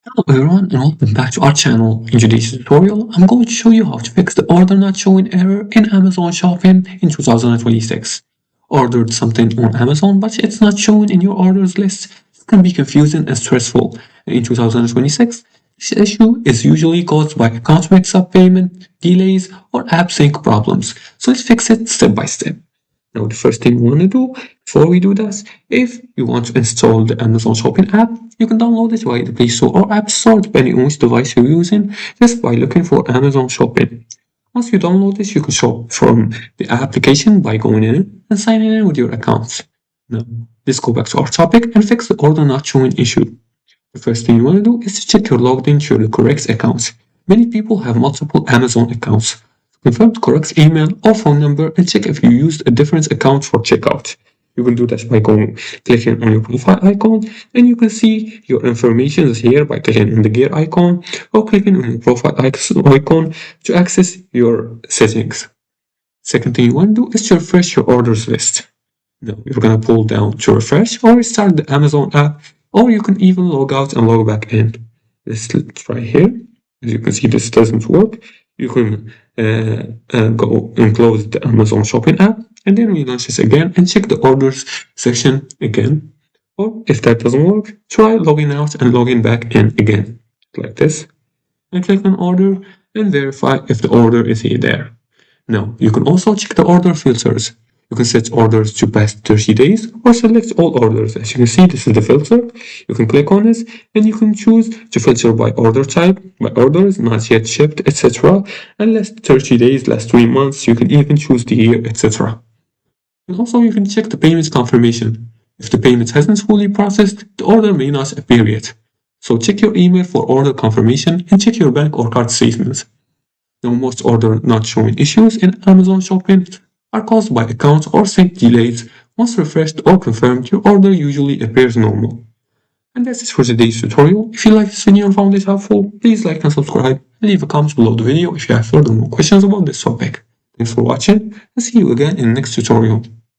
Hello everyone and welcome back to our channel. In today's tutorial, I'm going to show you how to fix the order not showing error in Amazon Shopping in 2026. Ordered something on Amazon but it's not showing in your orders list. It can be confusing and stressful. In 2026, this issue is usually caused by account mix-up, payment delays, or app sync problems. So let's fix it step by step. Now, the first thing we want to do before we do this, if you want to install the Amazon Shopping app, you can download it via the Play Store or App Store, depending on which device you're using, just by looking for Amazon Shopping. Once you download this, you can shop from the application by going in and signing in with your accounts. Now, let's go back to our topic and fix the order not showing issue. The first thing you want to do is to check you're logged into the correct accounts. Many people have multiple Amazon accounts. Confirm the correct email or phone number and check if you used a different account for checkout. You can do that by clicking on your profile icon, and you can see your information is here by clicking on the gear icon or clicking on your profile icon to access your settings. Second thing you want to do is to refresh your orders list. Now you're going to pull down to refresh or restart the Amazon app, or you can even log out and log back in. Let's try here. As you can see, this doesn't work. You can go and close the Amazon Shopping app and then relaunch this again and check the orders section again. Or if that doesn't work, try logging out and logging back in again, like this. And click on order and verify if the order is here there. Now, you can also check the order filters. You can set orders to past 30 days or select all orders. As you can see, this is the filter. You can click on this and you can choose to filter by order type, by orders not yet shipped, etc. And last 30 days, last 3 months, you can even choose the year, etc. And also you can check the payment confirmation. If the payment hasn't fully processed, the order may not appear yet. So check your email for order confirmation and check your bank or card statements. Now, most order not showing issues in Amazon Shopping are caused by account or sync delays. Once refreshed or confirmed, your order usually appears normal. And that's it for today's tutorial. If you liked this video and found it helpful, please like and subscribe and leave a comment below the video if you have further more questions about this topic. Thanks for watching and see you again in the next tutorial.